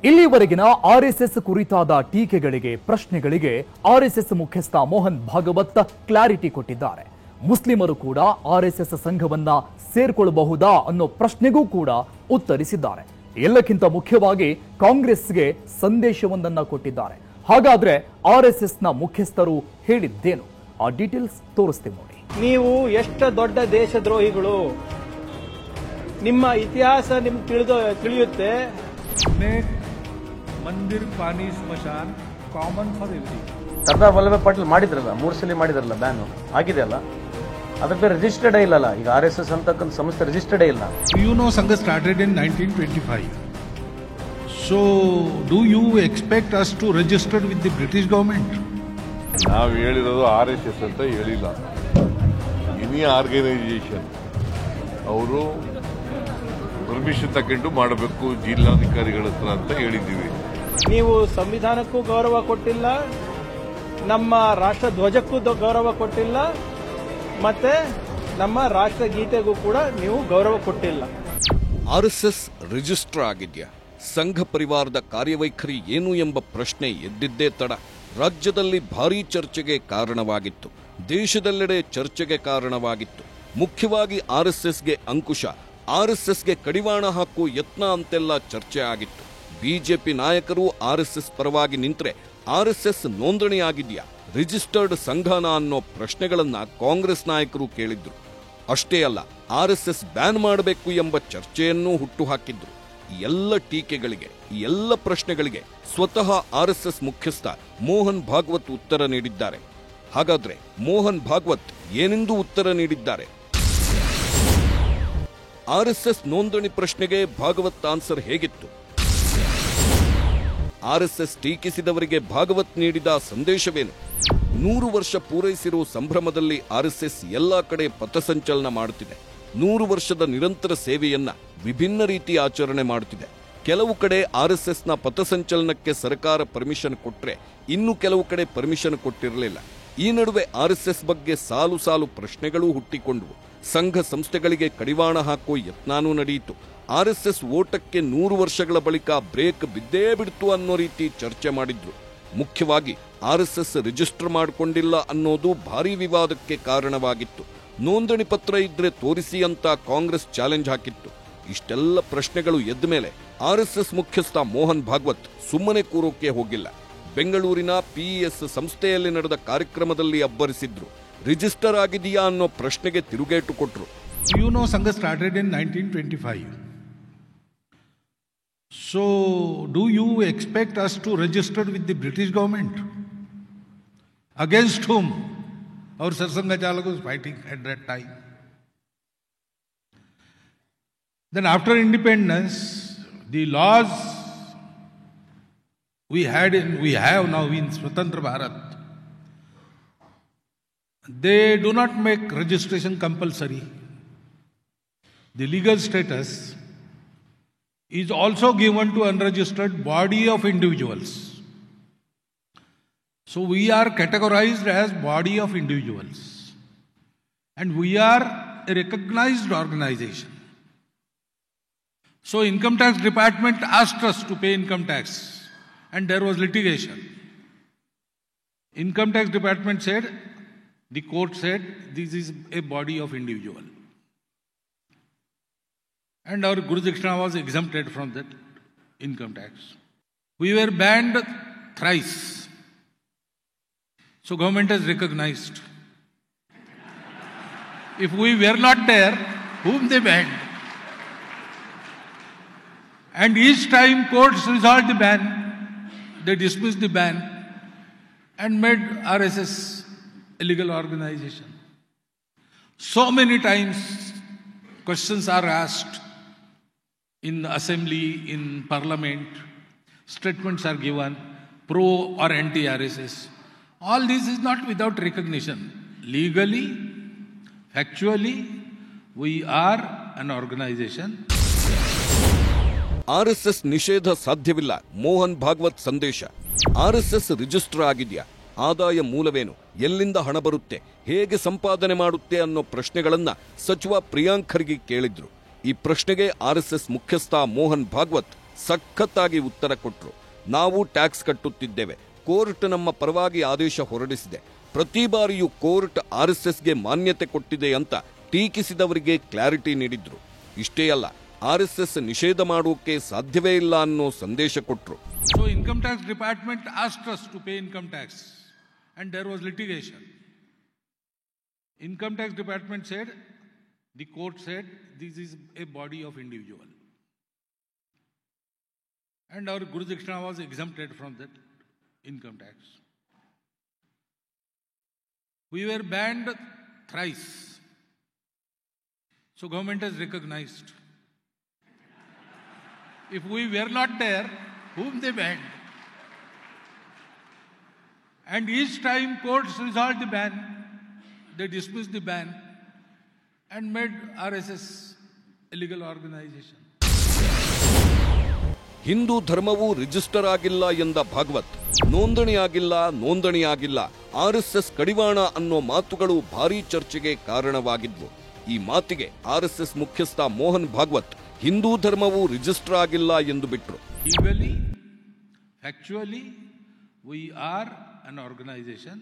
ಇಲ್ಲಿವರೆಗಿನ RSS ಕುರಿತಾದ ಟೀಕೆಗಳಿಗೆ ಪ್ರಶ್ನೆಗಳಿಗೆ RSS ಮುಖ್ಯಸ್ಥ ಮೋಹನ್ ಭಾಗವತ್ ಕ್ಲಾರಿಟಿ ಕೊಟ್ಟಿದ್ದಾರೆ. ಮುಸ್ಲಿಮರು ಕೂಡ ಆರ್ಎಸ್ಎಸ್ ಸಂಘವನ್ನ ಸೇರ್ಕೊಳ್ಳಬಹುದಾ ಅನ್ನೋ ಪ್ರಶ್ನೆಗೂ ಕೂಡ ಉತ್ತರಿಸಿದ್ದಾರೆ. ಎಲ್ಲಕ್ಕಿಂತ ಮುಖ್ಯವಾಗಿ ಕಾಂಗ್ರೆಸ್ಗೆ ಸಂದೇಶವೊಂದನ್ನ ಕೊಟ್ಟಿದ್ದಾರೆ. ಹಾಗಾದ್ರೆ ಆರ್ಎಸ್ಎಸ್ನ ಮುಖ್ಯಸ್ಥರು ಹೇಳಿದ್ದೇನು? ಆ ಡೀಟೇಲ್ಸ್ ತೋರಿಸ್ತೀವಿ ನೋಡಿ. ನೀವು ಎಷ್ಟು ದೊಡ್ಡ ದೇಶದ್ರೋಹಿಗಳು, ನಿಮ್ಮ ಇತಿಹಾಸ ನಿಮ್ಗೆ ತಿಳಿಯುತ್ತೆ. ಮಂದಿರ್, ಪಾನಿ, ಸ್ಮಶಾನ್ common for every. Sardar Vallabhbhai Patel ಮಾಡಿದ್ರಲ್ಲ, 3 ಸಲ ಮಾಡಿದ್ರಲ್ಲ, ಬ್ಯಾನ್ ಆಗಿದೆ ಅಲ್ಲ, ಅದ್ರ ಬೇರೆ ರಿಜಿಸ್ಟರ್ಡ್ ಇಲ್ಲಲ್ಲ. ಈಗ RSS ಅಂತಕ್ಕಂಥ ಸಂಸ್ಥೆ ರಿಜಿಸ್ಟರ್ಡ್ ಇಲ್ಲ. You know Sangh started in 1925. So do you expect us to register with the British government? ನಾವು ಹೇಳಿರೋದು RSS ಅಂತ ಹೇಳಿಲ್ಲ, ಎನಿ ಆರ್ಗನೈಸೇಷನ್ ಅವರು ಪರ್ಮಿಷನ್ ತಗೊಂಡು ಮಾಡಬೇಕು ಜಿಲ್ಲಾಧಿಕಾರಿಗಳ ಹತ್ರ ಅಂತ ಹೇಳಿದ್ದೀವಿ. ನೀವು ಸಂವಿಧಾನಕ್ಕೂ ಗೌರವ ಕೊಟ್ಟಿಲ್ಲ, ನಮ್ಮ ರಾಷ್ಟ್ರ ಧ್ವಜಕ್ಕೂ ಗೌರವ ಕೊಟ್ಟಿಲ್ಲ, ಮತ್ತೆ ನಮ್ಮ ರಾಷ್ಟ್ರಗೀತೆಗೂ ಕೂಡ ನೀವು ಗೌರವ ಕೊಟ್ಟಿಲ್ಲ. RSS ರಿಜಿಸ್ಟರ್ ಆಗಿದೆಯಾ? ಸಂಘ ಪರಿವಾರದ ಕಾರ್ಯವೈಖರಿ ಏನು ಎಂಬ ಪ್ರಶ್ನೆ ಎದ್ದಿದ್ದೇ ತಡ ರಾಜ್ಯದಲ್ಲಿ ಭಾರೀ ಚರ್ಚೆಗೆ ಕಾರಣವಾಗಿತ್ತು. ದೇಶದೆಲ್ಲೆಡೆ ಚರ್ಚೆಗೆ ಕಾರಣವಾಗಿತ್ತು. ಮುಖ್ಯವಾಗಿ RSSಗೆ ಅಂಕುಶ, RSSಗೆ ಕಡಿವಾಣ ಹಾಕುವ ಯತ್ನ ಅಂತೆಲ್ಲ ಚರ್ಚೆ ಆಗಿತ್ತು. ಬಿಜೆಪಿ ನಾಯಕರು RSS ಪರವಾಗಿ ನಿಂತರೆ RSS ನೋಂದಣಿ ಆಗಿದೆಯಾ, ರಿಜಿಸ್ಟರ್ಡ್ ಸಂಘನ ಅನ್ನೋ ಪ್ರಶ್ನೆಗಳನ್ನ ಕಾಂಗ್ರೆಸ್ ನಾಯಕರು ಕೇಳಿದ್ರು. ಅಷ್ಟೇ ಅಲ್ಲ, RSS ಬ್ಯಾನ್ ಮಾಡಬೇಕು ಎಂಬ ಚರ್ಚೆಯನ್ನೂ ಹುಟ್ಟುಹಾಕಿದ್ರು. ಎಲ್ಲ ಟೀಕೆಗಳಿಗೆ, ಎಲ್ಲ ಪ್ರಶ್ನೆಗಳಿಗೆ ಸ್ವತಃ RSS ಮುಖ್ಯಸ್ಥ ಮೋಹನ್ ಭಾಗವತ್ ಉತ್ತರ ನೀಡಿದ್ದಾರೆ. ಹಾಗಾದ್ರೆ ಮೋಹನ್ ಭಾಗವತ್ ಏನೆಂದು ಉತ್ತರ ನೀಡಿದ್ದಾರೆ? RSS ನೋಂದಣಿ ಪ್ರಶ್ನೆಗೆ ಭಾಗವತ್ ಆನ್ಸರ್ ಹೇಗಿತ್ತು? RSS ಟೀಕಿಸಿದವರಿಗೆ ಭಾಗವತ್ ನೀಡಿದ ಸಂದೇಶವೇನು? 100 ವರ್ಷ ಪೂರೈಸಿರುವ ಸಂಭ್ರಮದಲ್ಲಿ RSS ಎಲ್ಲಾ ಕಡೆ ಪಥಸಂಚಲನ ಮಾಡುತ್ತಿದೆ. 100 ವರ್ಷದ ನಿರಂತರ ಸೇವೆಯನ್ನ ವಿಭಿನ್ನ ರೀತಿ ಆಚರಣೆ ಮಾಡುತ್ತಿದೆ. ಕೆಲವು ಕಡೆ RSSನ ಪಥಸಂಚಲನಕ್ಕೆ ಸರ್ಕಾರ ಪರ್ಮಿಷನ್ ಕೊಟ್ರೆ, ಇನ್ನು ಕೆಲವು ಕಡೆ ಪರ್ಮಿಷನ್ ಕೊಟ್ಟಿರಲಿಲ್ಲ. ಈ ನಡುವೆ RSS ಬಗ್ಗೆ ಸಾಲು ಸಾಲು ಪ್ರಶ್ನೆಗಳೂ ಹುಟ್ಟಿಕೊಂಡವು. ಸಂಘ ಸಂಸ್ಥೆಗಳಿಗೆ ಕಡಿವಾಣ ಹಾಕುವ ಯತ್ನಾನೂ ನಡೆಯಿತು. RSS ಓಟಕ್ಕೆ 100 ವರ್ಷಗಳ ಬಳಿಕ ಬ್ರೇಕ್ ಬಿದ್ದೇ ಬಿಡ್ತು ಅನ್ನೋ ರೀತಿ ಚರ್ಚೆ ಮಾಡಿದ್ರು. ಮುಖ್ಯವಾಗಿ RSS ರಿಜಿಸ್ಟರ್ ಮಾಡಿಕೊಂಡಿಲ್ಲ ಅನ್ನೋದು ಭಾರೀ ವಿವಾದಕ್ಕೆ ಕಾರಣವಾಗಿತ್ತು. ನೋಂದಣಿ ಪತ್ರ ಇದ್ರೆ ತೋರಿಸಿ ಅಂತ ಕಾಂಗ್ರೆಸ್ ಚಾಲೆಂಜ್ ಹಾಕಿತ್ತು. ಇಷ್ಟೆಲ್ಲ ಪ್ರಶ್ನೆಗಳು ಎದ್ದ ಮೇಲೆ RSS ಮುಖ್ಯಸ್ಥ ಮೋಹನ್ ಭಾಗವತ್ ಸುಮ್ಮನೆ ಕೂರೋಕೆ ಹೋಗಿಲ್ಲ. ಬೆಂಗಳೂರಿನ PES ಸಂಸ್ಥೆಯಲ್ಲಿ ನಡೆದ ಕಾರ್ಯಕ್ರಮದಲ್ಲಿ ಅಬ್ಬರಿಸಿದ್ರು. ರಿಜಿಸ್ಟರ್ ಆಗಿದೆಯಾ ಅನ್ನೋ ಪ್ರಶ್ನೆಗೆ ತಿರುಗೇಟು ಕೊಟ್ರು. You know Sangh started in 1925. So do you expect us to register with the British government? Against whom our Sarsanga Chalak was fighting at that time. Then after independence, the laws we have now in Swatantra Bharat, they do not make registration compulsory. The legal status is also given to unregistered body of individuals. So we are categorized as body of individuals, and we are a recognized organization. So Income Tax Department asked us to pay income tax, and there was litigation. Income Tax Department said, the court said, this is a body of individual. And our Guru Dakshina was exempted from that income tax. We were banned thrice. So government has recognized. If we were not there, whom they banned? And each time courts resolved the ban, they dismissed the ban and made RSS a legal organization. So many times questions are asked in assembly, in parliament, statements are given, pro or anti-RSS. All this is not without recognition. Legally, factually, we are an organization. RSS ನಿಷೇಧ ಸಾಧ್ಯವಿಲ್ಲ, ಮೋಹನ್ ಭಾಗವತ್ ಸಂದೇಶ. RSS register ಆಗಿದೆಯಾ? ಆದಾಯ ಮೂಲವೇನು? ಎಲ್ಲಿಂದ ಹಣ ಬರುತ್ತೆ? ಹೇಗೆ ಸಂಪಾದನೆ ಮಾಡುತ್ತೆ ಅನ್ನೋ ಪ್ರಶ್ನೆಗಳನ್ನ ಸಚಿವ ಪ್ರಿಯಾಂಕ್ ಖರ್ಗೆ ಕೇಳಿದ್ರು. ಈ ಪ್ರಶ್ನೆಗೆ RSS ಮುಖ್ಯಸ್ಥ ಮೋಹನ್ ಭಾಗವತ್ ಸಖತ್ತಾಗಿ ಉತ್ತರ ಕೊಟ್ಟರು. ನಾವು ಟ್ಯಾಕ್ಸ್ ಕಟ್ಟುತ್ತಿದ್ದೇವೆ, ಕೋರ್ಟ್ ನಮ್ಮ ಪರವಾಗಿ ಆದೇಶ ಹೊರಡಿಸಿದೆ, ಪ್ರತಿ ಬಾರಿಯೂ ಕೋರ್ಟ್ ಆರ್ಎಸ್ಎಸ್ಗೆ ಮಾನ್ಯತೆ ಕೊಟ್ಟಿದೆ ಅಂತ ಟೀಕಿಸಿದವರಿಗೆ ಕ್ಲಾರಿಟಿ ನೀಡಿದ್ರು. ಇಷ್ಟೇ ಅಲ್ಲ, ಆರ್ಎಸ್ಎಸ್ ನಿಷೇಧ ಮಾಡೋಕೆ ಸಾಧ್ಯವೇ ಇಲ್ಲ ಅನ್ನೋ ಸಂದೇಶ ಕೊಟ್ಟರು. So income tax department asked us to pay income tax and there was litigation. Income tax department said, the court said, this is a body of individual. And our Guru Dakshina was exempted from that income tax. We were banned thrice. So government has recognized. If we were not there, whom they banned? And each time courts resolved the ban, they dismissed the ban and made RSS a legal organization. Hindu ಧರ್ಮವು register ಆಗಿಲ್ಲ ಎಂದ Bhagwat, ನೋಂದಣಿಯಾಗಿಲ್ಲ RSS ಕಡಿವಾಣ ಅನ್ನೋ ಮಾತುಗಳು ಭಾರೀ ಚರ್ಚೆಗೆ ಕಾರಣವಾಗಿದ್ವು. ಈ ಮಾತಿಗೆ ಆರ್ಎಸ್ಎಸ್ ಮುಖ್ಯಸ್ಥ ಮೋಹನ್ ಭಾಗವತ್ ಹಿಂದೂ ಧರ್ಮವು ರಿಜಿಸ್ಟರ್ ಆಗಿಲ್ಲ ಎಂದು ಬಿಟ್ರು. Legally, factually, we are an organization.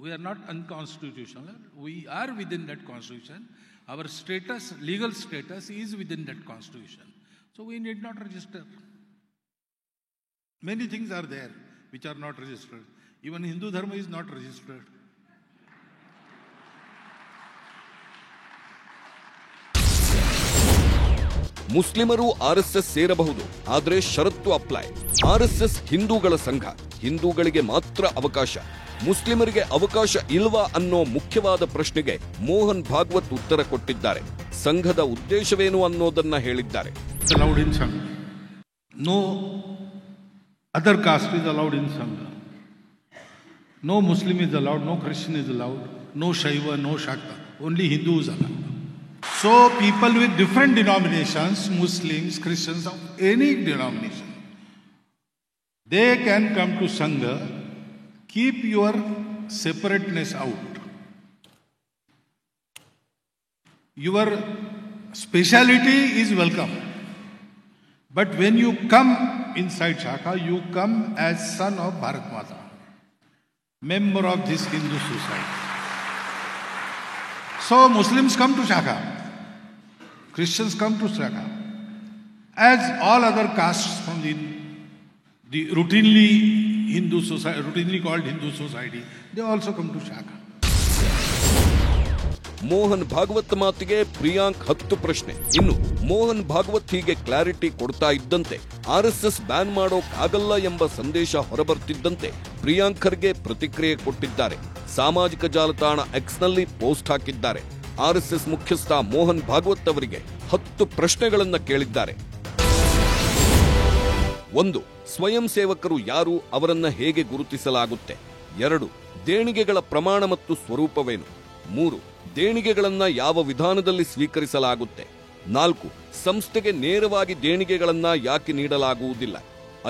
We are not unconstitutional. We are within that constitution. Our status, legal status, is within that constitution. So we need not register. Many things are there which are not registered. Even Hindu Dharma is not registered. ಮುಸ್ಲಿಮರು RSS ಸೇರಬಹುದು, ಆದರೆ ಷರತ್ತು apply. RSS ಹಿಂದೂಗಳ ಸಂಘ, ಹಿಂದೂಗಳಿಗೆ ಮಾತ್ರ ಅವಕಾಶ, ಮುಸ್ಲಿಮರಿಗೆ ಅವಕಾಶ ಇಲ್ವಾ ಅನ್ನೋ ಮುಖ್ಯವಾದ ಪ್ರಶ್ನೆಗೆ ಮೋಹನ್ ಭಾಗವತ್ ಉತ್ತರ ಕೊಟ್ಟಿದ್ದಾರೆ. ಸಂಘದ ಉದ್ದೇಶವೇನು ಅನ್ನೋದನ್ನ ಹೇಳಿದ್ದಾರೆ. Allowed in Sangha. No other caste is allowed in Sangha. No Muslim is allowed, no Christian is allowed, no Shaiva, no Shakta. Only Hindu is allowed. So people with different denominations, Muslims, Christians of any denomination, they can come to Sangha. Keep your separateness out. Your speciality is welcome. But when you come inside Shakha, you come as son of Bharat Mata, member of this Hindu society. So Muslims come to Shakha, Christians come to Shakha, as all other castes from the routinely Hindu society, routinely called Hindu society, they also come to Shakha. Mohan Bhagwat ಮಾತಿಗೆ ಪ್ರಿಯಾಂಕ್ 10 ಪ್ರಶ್ನೆ. ಇನ್ನು ಮೋಹನ್ ಭಾಗವತ್ ಹೀಗೆ clarity ಕೊಡ್ತಾ ಇದ್ದಂತೆ RSS ban ಮಾಡೋಕ್ಕಾಗಲ್ಲ ಎಂಬ ಸಂದೇಶ ಹೊರಬರ್ತಿದ್ದಂತೆ ಪ್ರಿಯಾಂಕರ್ಗೆ ಪ್ರತಿಕ್ರಿಯೆ ಕೊಟ್ಟಿದ್ದಾರೆ. ಸಾಮಾಜಿಕ ಜಾಲತಾಣ ಎಕ್ಸ್ನಲ್ಲಿ ಪೋಸ್ಟ್ ಹಾಕಿದ್ದಾರೆ. ಆರ್ಎಸ್ಎಸ್ ಮುಖ್ಯಸ್ಥ ಮೋಹನ್ ಭಾಗವತ್ ಅವರಿಗೆ 10 ಪ್ರಶ್ನೆಗಳನ್ನ ಕೇಳಿದ್ದಾರೆ. 1. ಸ್ವಯಂ ಸೇವಕರು ಯಾರು, ಅವರನ್ನ ಹೇಗೆ ಗುರುತಿಸಲಾಗುತ್ತೆ? 2. ದೇಣಿಗೆಗಳ ಪ್ರಮಾಣ ಮತ್ತು ಸ್ವರೂಪವೇನು? 3. ದೇಣಿಗೆಗಳನ್ನ ಯಾವ ವಿಧಾನದಲ್ಲಿ ಸ್ವೀಕರಿಸಲಾಗುತ್ತೆ? 4. ಸಂಸ್ಥೆಗೆ ನೇರವಾಗಿ ದೇಣಿಗೆಗಳನ್ನ ಯಾಕೆ ನೀಡಲಾಗುವುದಿಲ್ಲ?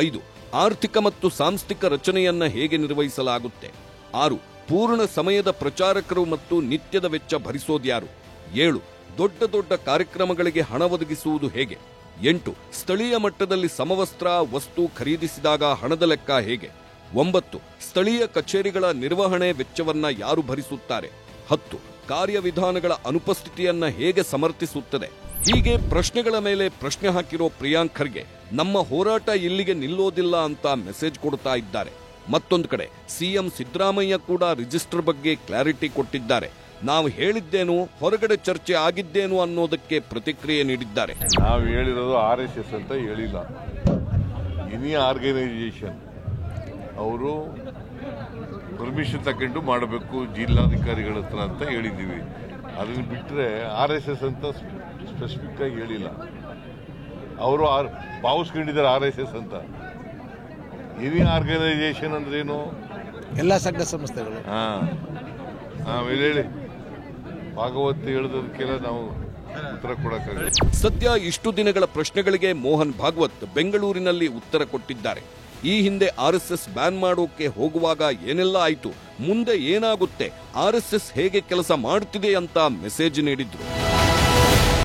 5. ಆರ್ಥಿಕ ಮತ್ತು ಸಾಂಸ್ಥಿಕ ರಚನೆಯನ್ನ ಹೇಗೆ ನಿರ್ವಹಿಸಲಾಗುತ್ತೆ? 6. ಪೂರ್ಣ ಸಮಯದ ಪ್ರಚಾರಕರು ಮತ್ತು ನಿತ್ಯದ ವೆಚ್ಚ ಭರಿಸೋದ್ಯಾರು? 7. ದೊಡ್ಡ ದೊಡ್ಡ ಕಾರ್ಯಕ್ರಮಗಳಿಗೆ ಹಣ ಒದಗಿಸುವುದು ಹೇಗೆ? 8. ಸ್ಥಳೀಯ ಮಟ್ಟದಲ್ಲಿ ಸಮವಸ್ತ್ರ ವಸ್ತು ಖರೀದಿಸಿದಾಗ ಹಣದ ಲೆಕ್ಕ ಹೇಗೆ? 9. ಸ್ಥಳೀಯ ಕಚೇರಿಗಳ ನಿರ್ವಹಣೆ ವೆಚ್ಚವನ್ನ ಯಾರು ಭರಿಸುತ್ತಾರೆ? 10. ಕಾರ್ಯವಿಧಾನಗಳ ಅನುಪಸ್ಥಿತಿಯನ್ನ ಹೇಗೆ ಸಮರ್ಥಿಸುತ್ತದೆ? ಹೀಗೆ ಪ್ರಶ್ನೆಗಳ ಮೇಲೆ ಪ್ರಶ್ನೆ ಹಾಕಿರೋ ಪ್ರಿಯಾಂಕರ್ಗೆ ನಮ್ಮ ಹೋರಾಟ ಇಲ್ಲಿಗೆ ನಿಲ್ಲೋದಿಲ್ಲ ಅಂತ ಮೆಸೇಜ್ ಕೊಡ್ತಾ ಇದ್ದಾರೆ. ಮತ್ತೊಂದು ಕಡೆ ಸಿಎಂ ಸಿದ್ದರಾಮಯ್ಯ ಕೂಡ ರಿಜಿಸ್ಟರ್ ಬಗ್ಗೆ ಕ್ಲಾರಿಟಿ ಕೊಟ್ಟಿದ್ದಾರೆ. ನಾವು ಹೇಳಿದ್ದೇನು, ಹೊರಗಡೆ ಚರ್ಚೆ ಆಗಿದ್ದೇನು ಅನ್ನೋದಕ್ಕೆ ಪ್ರತಿಕ್ರಿಯೆ ನೀಡಿದ್ದಾರೆ. ನಾವು ಹೇಳಿರೋದು ಆರ್ಎಸ್ಎಸ್ ಅಂತ ಹೇಳಿಲ್ಲ, ಎನಿ ಆರ್ಗನೈಸೇಷನ್ ಅವರು ಪರ್ಮಿಷನ್ ತಗೊಂಡು ಮಾಡಬೇಕು ಜಿಲ್ಲಾಧಿಕಾರಿಗಳ ಹತ್ರ ಅಂತ ಹೇಳಿದ್ದೀವಿ. ಅದನ್ನು ಬಿಟ್ಟರೆ ಆರ್ಎಸ್ಎಸ್ ಅಂತ ಸ್ಪೆಸಿಫಿಕ್ ಆಗಿ ಹೇಳಿಲ್ಲ. ಅವರು ಭಾವಿಸ್ಕೊಂಡಿದ್ದಾರೆ ಆರ್ಎಸ್ಎಸ್ ಅಂತ. ಎನಿ ಆರ್ಗನೈಸೇಷನ್ ಅಂದ್ರೇನು? ಎಲ್ಲ ಸಂಘ ಸಂಸ್ಥೆಗಳು. ಆಮೇಲೆ ಹೇಳಿ, ಭಾಗವತ್ ಹೇಳೋದಕ್ಕೆಲ್ಲ ನಾವು ಉತ್ತರ ಕೊಡಕ್ಕಾಗಲ್ಲ. ಸದ್ಯ ಇಷ್ಟು ದಿನಗಳ ಪ್ರಶ್ನೆಗಳಿಗೆ ಮೋಹನ್ ಭಾಗವತ್ ಬೆಂಗಳೂರಿನಲ್ಲಿ ಉತ್ತರ ಕೊಟ್ಟಿದ್ದಾರೆ. ಈ ಹಿಂದೆ ಆರ್ಎಸ್ಎಸ್ ಬ್ಯಾನ್ ಮಾಡೋಕೆ ಹೋಗುವಾಗ ಏನೆಲ್ಲ ಆಯಿತು, ಮುಂದೆ ಏನಾಗುತ್ತೆ, ಆರ್ಎಸ್ಎಸ್ ಹೇಗೆ ಕೆಲಸ ಮಾಡ್ತಿದೆ ಅಂತ ಮೆಸೇಜ್ ನೀಡಿದ್ರು.